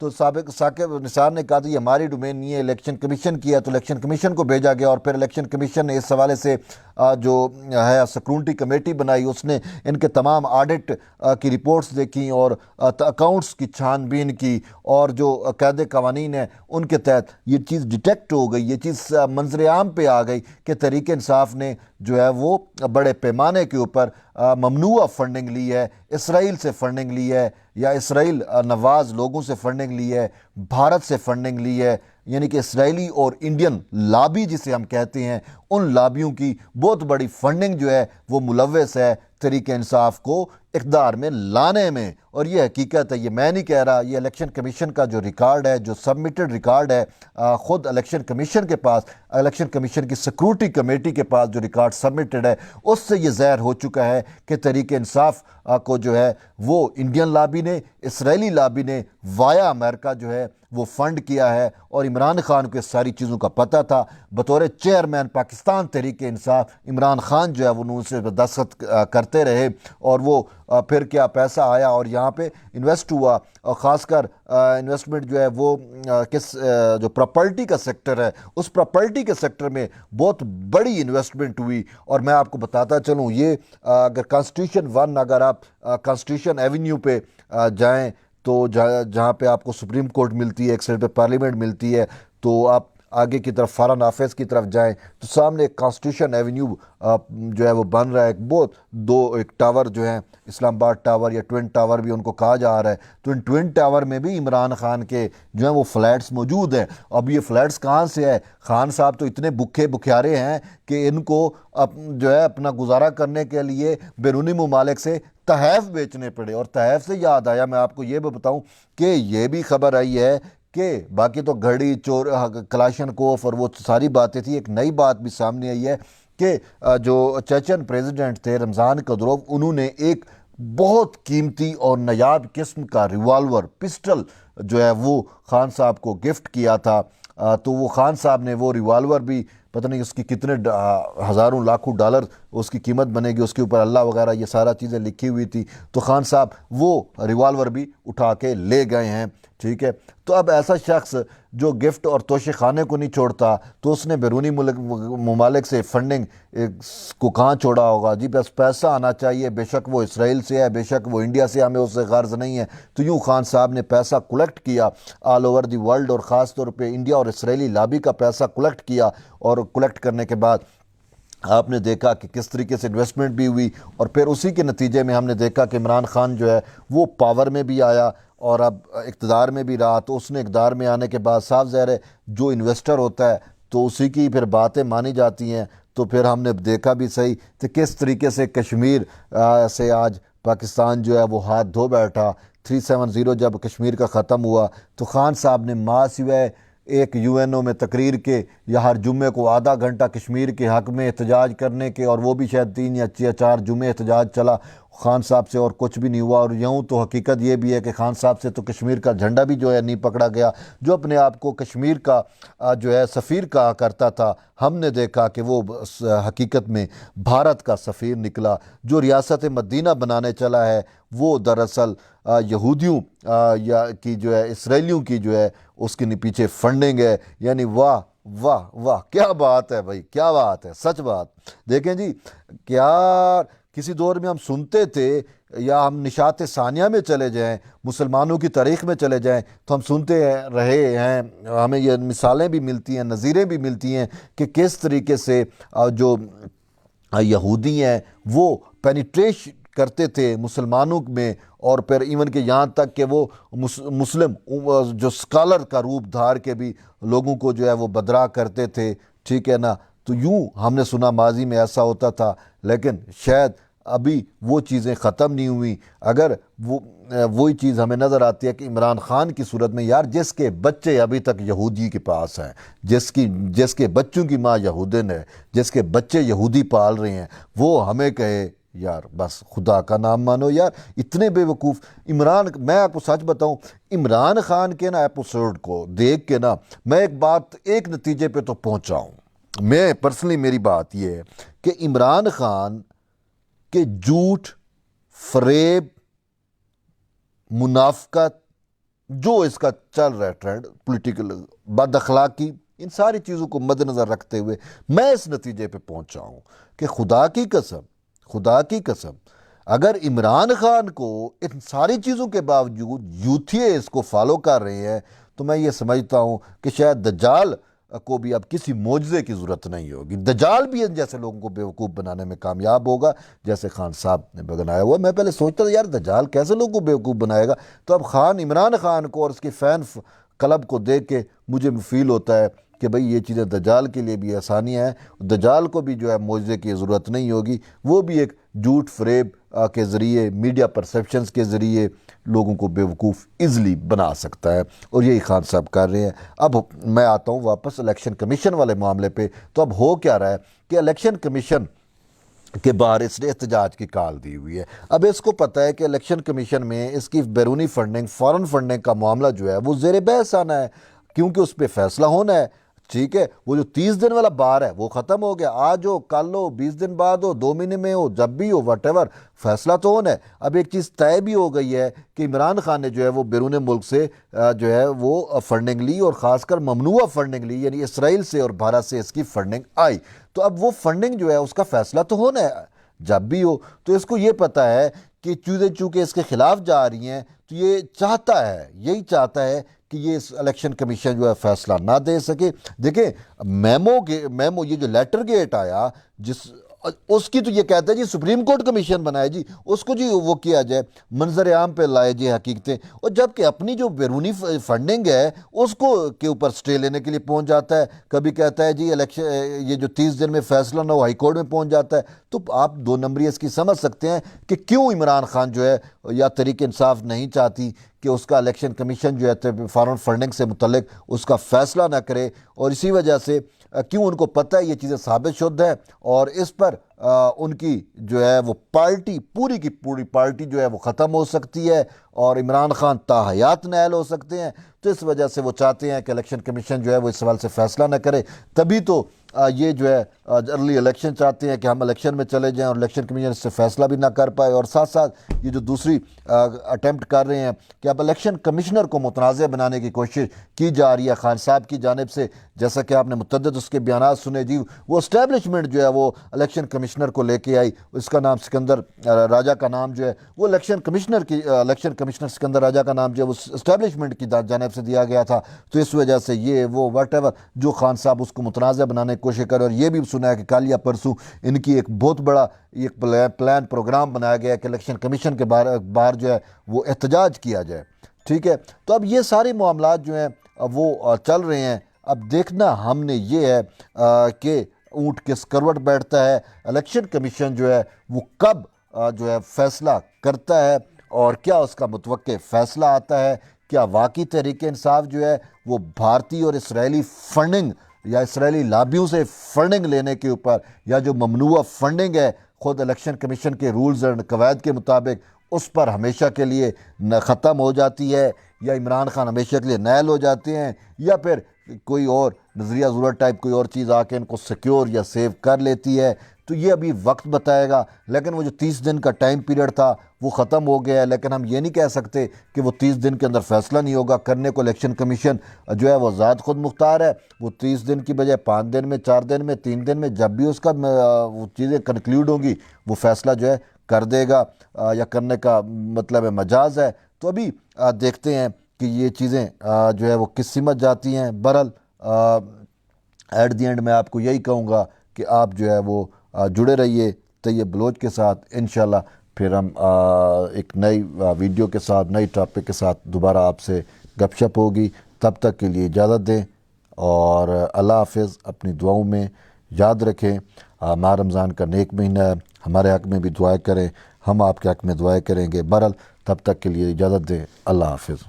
تو سابق ثاقب نثار نے کہا تھا یہ ہماری ڈومین نہیں ہے، الیکشن کمیشن کی ہے، تو الیکشن کمیشن کو بھیجا گیا، اور پھر الیکشن کمیشن نے اس حوالے سے جو ہے سکرونٹی کمیٹی بنائی، اس نے ان کے تمام آڈٹ کی رپورٹس دیکھی اور اکاؤنٹس کی چھان بین کی، اور جو قاعدے قوانین ہیں ان کے تحت یہ چیز ڈیٹیکٹ ہو گئی، یہ چیز منظر عام پہ آ گئی کہ تحریک انصاف نے جو ہے وہ بڑے پیمانے کے اوپر ممنوع فنڈنگ لی ہے، اسرائیل سے فنڈنگ لی ہے، یا اسرائیل نواز لوگوں سے فنڈنگ لی ہے، بھارت سے فنڈنگ لی ہے، یعنی کہ اسرائیلی اور انڈین لابی جسے ہم کہتے ہیں، ان لابیوں کی بہت بڑی فنڈنگ جو ہے وہ ملوث ہے تحریک انصاف کو اقتدار میں لانے میں۔ اور یہ حقیقت ہے، یہ میں نہیں کہہ رہا، یہ الیکشن کمیشن کا جو ریکارڈ ہے، جو سبمیٹڈ ریکارڈ ہے، خود الیکشن کمیشن کے پاس، الیکشن کمیشن کی سیکورٹی کمیٹی کے پاس جو ریکارڈ سبمیٹڈ ہے، اس سے یہ ظاہر ہو چکا ہے کہ تحریک انصاف کو جو ہے وہ انڈین لابی نے، اسرائیلی لابی نے وایا امریکہ جو ہے وہ فنڈ کیا ہے، اور عمران خان کو اس ساری چیزوں کا پتہ تھا۔ بطور چیئرمین پاکستان تحریک انصاف عمران خان جو ہے وہ ان سے دستخط کرتے رہے، اور وہ پھر کیا پیسہ آیا اور یہاں پہ انویسٹ ہوا، اور خاص کر انویسٹمنٹ جو ہے وہ کس جو پراپرٹی کا سیکٹر ہے، اس پراپرٹی کے سیکٹر میں بہت بڑی انویسٹمنٹ ہوئی۔ اور میں آپ کو بتاتا چلوں، یہ اگر کانسٹیٹیوشن 1 اگر آپ کانسٹیٹیوشن ایونیو پہ جائیں، تو جہاں پہ آپ کو سپریم کورٹ ملتی ہے، ایک سائڈ پہ پارلیمنٹ ملتی ہے، تو آپ آگے کی طرف فارن آفس کی طرف جائیں تو سامنے ایک کانسٹیٹیوشن ایونیو جو ہے وہ بن رہا ہے، ایک ٹاور جو ہیں، اسلام آباد ٹاور یا ٹوین ٹاور بھی ان کو کہا جا رہا ہے، تو ان ٹوین ٹاور میں بھی عمران خان کے جو ہیں وہ فلیٹس موجود ہیں۔ اب یہ فلیٹس کہاں سے ہے؟ خان صاحب تو اتنے بکھے بکھیارے ہیں کہ ان کو جو ہے اپنا گزارا کرنے کے لیے بیرونی ممالک سے تحائف بیچنے پڑے۔ اور تحائف سے یاد آیا، میں آپ کو یہ بھی بتاؤں کہ یہ بھی خبر آئی ہے کہ باقی تو گھڑی چور کلاشن کوف اور وہ ساری باتیں تھیں، ایک نئی بات بھی سامنے آئی ہے کہ جو چیچن پریزیڈنٹ تھے رمضان قدروف، انہوں نے ایک بہت قیمتی اور نایاب قسم کا ریوالور پسٹل جو ہے وہ خان صاحب کو گفٹ کیا تھا۔ تو وہ خان صاحب نے وہ ریوالور بھی پتہ نہیں اس کی کتنے ہزاروں لاکھوں ڈالر اس کی قیمت بنے گی، اس کے اوپر اللہ وغیرہ یہ سارا چیزیں لکھی ہوئی تھی، تو خان صاحب وہ ریوالور بھی اٹھا کے لے گئے ہیں، ٹھیک ہے۔ تو اب ایسا شخص جو گفٹ اور توشے خانے کو نہیں چھوڑتا، تو اس نے بیرونی ممالک سے فنڈنگ کو کہاں چھوڑا ہوگا؟ جی بس پیسہ آنا چاہیے، بے شک وہ اسرائیل سے ہے، بے شک وہ انڈیا سے، ہمیں اس سے غرض نہیں ہے۔ تو یوں خان صاحب نے پیسہ کلیکٹ کیا آل اوور دی ورلڈ، اور خاص طور پہ انڈیا اور اسرائیلی لابی کا پیسہ کلیکٹ کیا، اور کلیکٹ کرنے کے بعد آپ نے دیکھا کہ کس طریقے سے انویسٹمنٹ بھی ہوئی، اور پھر اسی کے نتیجے میں ہم نے دیکھا کہ عمران خان جو ہے وہ پاور میں بھی آیا اور اب اقتدار میں بھی رہا۔ تو اس نے اقتدار میں آنے کے بعد صاف ظاہر ہے جو انویسٹر ہوتا ہے تو اسی کی پھر باتیں مانی جاتی ہیں۔ تو پھر ہم نے دیکھا بھی صحیح کہ کس طریقے سے کشمیر سے آج پاکستان جو ہے وہ ہاتھ دھو بیٹھا۔ 370 جب کشمیر کا ختم ہوا تو خان صاحب نے سوائے ایک UN میں تقریر کے یا ہر جمعے کو آدھا گھنٹہ کشمیر کے حق میں احتجاج کرنے کے، اور وہ بھی شاید 3 یا 4 جمعے احتجاج چلا، خان صاحب سے اور کچھ بھی نہیں ہوا۔ اور یوں تو حقیقت یہ بھی ہے کہ خان صاحب سے تو کشمیر کا جھنڈا بھی جو ہے نہیں پکڑا گیا۔ جو اپنے آپ کو کشمیر کا جو ہے سفیر کہا کرتا تھا، ہم نے دیکھا کہ وہ حقیقت میں بھارت کا سفیر نکلا۔ جو ریاست مدینہ بنانے چلا ہے وہ دراصل یہودیوں کی جو ہے، اسرائیلیوں کی جو ہے اس کے پیچھے فنڈنگ ہے۔ یعنی واہ واہ واہ، کیا بات ہے بھائی، کیا بات ہے، سچ بات۔ دیکھیں جی، کیا کسی دور میں ہم سنتے تھے، یا ہم نشاط ثانیہ میں چلے جائیں، مسلمانوں کی تاریخ میں چلے جائیں، تو ہم سنتے رہے ہیں، ہمیں یہ مثالیں بھی ملتی ہیں، نظیریں بھی ملتی ہیں کہ کس طریقے سے جو یہودی ہیں وہ پینیٹریش کرتے تھے مسلمانوں میں، اور پھر ایون کہ یہاں تک کہ وہ مسلم جو سکالر کا روپ دھار کے بھی لوگوں کو جو ہے وہ بدرا کرتے تھے، ٹھیک ہے نا۔ تو یوں ہم نے سنا ماضی میں ایسا ہوتا تھا، لیکن شاید ابھی وہ چیزیں ختم نہیں ہوئیں۔ اگر وہی چیز ہمیں نظر آتی ہے کہ عمران خان کی صورت میں، یار جس کے بچے ابھی تک یہودی کے پاس ہیں، جس کے بچوں کی ماں یہودن ہے، جس کے بچے یہودی پال رہے ہیں، وہ ہمیں کہے یار بس خدا کا نام مانو۔ یار اتنے بے وقوف میں آپ کو سچ بتاؤں، عمران خان کے نا ایپیسوڈ کو دیکھ کے نا میں ایک نتیجے پہ تو پہنچا ہوں۔ میں پرسنلی میری بات یہ ہے کہ عمران خان کہ جھوٹ، فریب، منافقت جو اس کا چل رہا ہے ٹرینڈ پولیٹیکل بد اخلاقی، ان ساری چیزوں کو مد نظر رکھتے ہوئے میں اس نتیجے پہ پہنچا ہوں کہ خدا کی قسم اگر عمران خان کو ان ساری چیزوں کے باوجود یوتھیے اس کو فالو کر رہے ہیں تو میں یہ سمجھتا ہوں کہ شاید دجال کو بھی اب کسی معجزے کی ضرورت نہیں ہوگی، دجال بھی ان جیسے لوگوں کو بیوقوف بنانے میں کامیاب ہوگا جیسے خان صاحب نے بنایا ہوا۔ میں پہلے سوچتا تھا یار دجال کیسے لوگوں کو بیوقوف بنائے گا، تو اب عمران خان کو اور اس کی فین کلب کو دیکھ کے مجھے فیل ہوتا ہے کہ بھئی یہ چیزیں دجال کے لیے بھی آسانیاں ہیں، دجال کو بھی جو ہے معجزے کی ضرورت نہیں ہوگی، وہ بھی ایک جھوٹ فریب کے ذریعے، میڈیا پرسیپشنز کے ذریعے لوگوں کو بیوقوف ایزلی بنا سکتا ہے، اور یہی خان صاحب کر رہے ہیں۔ اب میں آتا ہوں واپس الیکشن کمیشن والے معاملے پہ، تو اب ہو کیا رہا ہے کہ الیکشن کمیشن کے باہر اس نے احتجاج کی کال دی ہوئی ہے۔ اب اس کو پتہ ہے کہ الیکشن کمیشن میں اس کی بیرونی فنڈنگ، فارن فنڈنگ کا معاملہ جو ہے وہ زیر بحث آنا ہے، کیونکہ اس پہ فیصلہ ہونا ہے۔ ٹھیک ہے، وہ جو 30 دن والا بار ہے وہ ختم ہو گیا، آج ہو کل ہو 20 دن بعد ہو 2 مہینے میں ہو جب بھی ہو واٹ ایور، فیصلہ تو ہونا ہے۔ اب ایک چیز طے بھی ہو گئی ہے کہ عمران خان نے جو ہے وہ بیرون ملک سے جو ہے وہ فنڈنگ لی، اور خاص کر ممنوعہ فنڈنگ لی، یعنی اسرائیل سے اور بھارت سے اس کی فنڈنگ آئی، تو اب وہ فنڈنگ جو ہے اس کا فیصلہ تو ہونا ہے جب بھی ہو۔ تو اس کو یہ پتہ ہے کہ چیزیں چونکہ اس کے خلاف جا رہی ہیں تو یہی چاہتا ہے کہ یہ الیکشن کمیشن جو ہے فیصلہ نہ دے سکے۔ دیکھیں میمو یہ جو لیٹر گیٹ آیا اس کی تو یہ کہتا ہے جی سپریم کورٹ کمیشن بنائے جی، اس کو جی وہ کیا جائے، منظر عام پہ لائے جی حقیقتیں، اور جبکہ اپنی جو بیرونی فنڈنگ ہے اس کو کے اوپر سٹے لینے کے لیے پہنچ جاتا ہے، کبھی کہتا ہے جی الیکشن یہ جو 30 دن میں فیصلہ نہ ہو ہائی کورٹ میں پہنچ جاتا ہے۔ تو آپ 2 نمبری اس کی سمجھ سکتے ہیں کہ کیوں عمران خان جو ہے یا تحریک انصاف نہیں چاہتی کہ اس کا الیکشن کمیشن جو ہے فارن فنڈنگ سے متعلق اس کا فیصلہ نہ کرے، اور اسی وجہ سے کیوں ان کو پتہ ہے یہ چیزیں ثابت شدہ ہیں، اور اس پر ان کی جو ہے وہ پارٹی پوری کی پوری پارٹی جو ہے وہ ختم ہو سکتی ہے، اور عمران خان تاحیات نائل ہو سکتے ہیں۔ تو اس وجہ سے وہ چاہتے ہیں کہ الیکشن کمیشن جو ہے وہ اس سوال سے فیصلہ نہ کرے، تبھی تو یہ جو ہے ارلی الیکشن چاہتے ہیں کہ ہم الیکشن میں چلے جائیں اور الیکشن کمیشن اس سے فیصلہ بھی نہ کر پائے، اور ساتھ ساتھ یہ جو دوسری اٹیمپٹ کر رہے ہیں کہ اب الیکشن کمشنر کو متنازع بنانے کی کوشش کی جا رہی ہے خان صاحب کی جانب سے، جیسا کہ آپ نے متعدد اس کے بیانات سنے جی، وہ اسٹیبلشمنٹ جو ہے وہ الیکشن کمشنر کو لے کے آئی، اس کا نام سکندر راجہ کا نام جو ہے وہ الیکشن کمشنر سکندر راجہ کا نام جو ہے وہ اسٹیبلشمنٹ کی جانب سے دیا گیا تھا۔ تو اس وجہ سے یہ وہ واٹ ایور جو خان صاحب اس کو متنازع بنانے کی کوشش کرے، اور یہ بھی سنا ہے کہ کل یا پرسوں ان کی ایک بہت بڑا ایک پلان پروگرام بنایا گیا ہے کہ الیکشن کمیشن کے باہر جو ہے وہ احتجاج کیا جائے۔ ٹھیک ہے، تو اب یہ سارے معاملات جو ہیں وہ چل رہے ہیں، اب دیکھنا ہم نے یہ ہے کہ اونٹ کس کروٹ بیٹھتا ہے، الیکشن کمیشن جو ہے وہ کب جو ہے فیصلہ کرتا ہے، اور کیا اس کا متوقع فیصلہ آتا ہے، کیا واقعی تحریک انصاف جو ہے وہ بھارتی اور اسرائیلی فنڈنگ یا اسرائیلی لابیوں سے فنڈنگ لینے کے اوپر، یا جو ممنوعہ فنڈنگ ہے خود الیکشن کمیشن کے رولز اینڈ قواعد کے مطابق اس پر ہمیشہ کے لیے ختم ہو جاتی ہے، یا عمران خان ہمیشہ کے لیے نائل ہو جاتے ہیں، یا پھر کوئی اور نظریہ ضرورت ٹائپ کوئی اور چیز آ کے ان کو سیکیور یا سیو کر لیتی ہے۔ تو یہ ابھی وقت بتائے گا، لیکن وہ جو 30 دن کا ٹائم پیریڈ تھا وہ ختم ہو گیا ہے، لیکن ہم یہ نہیں کہہ سکتے کہ وہ 30 دن کے اندر فیصلہ نہیں ہوگا کرنے کو۔ الیکشن کمیشن جو ہے وہ ذات خود مختار ہے، وہ 30 دن کی بجائے 5 دن میں، 4 دن میں، 3 دن میں، جب بھی اس کا وہ چیزیں کنکلیوڈ ہوں گی وہ فیصلہ جو ہے کر دے گا، یا کرنے کا مطلب ہے مجاز ہے۔ تو ابھی دیکھتے ہیں کہ یہ چیزیں جو ہے وہ کس سمت جاتی ہیں۔ بہرحال ایٹ دی اینڈ میں آپ کو یہی کہوں گا کہ آپ جو ہے وہ جڑے رہیے طیب بلوچ کے ساتھ، انشاءاللہ پھر ہم ایک نئی ویڈیو کے ساتھ، نئی ٹاپک کے ساتھ دوبارہ آپ سے گپ شپ ہوگی۔ تب تک کے لیے اجازت دیں، اور اللہ حافظ۔ اپنی دعاؤں میں یاد رکھیں ماہ رمضان کا نیک مہینہ ہے، ہمارے حق میں بھی دعائیں کریں، ہم آپ کے حق میں دعائیں کریں گے۔ بہرحال تب تک کے لیے اجازت دیں، اللہ حافظ۔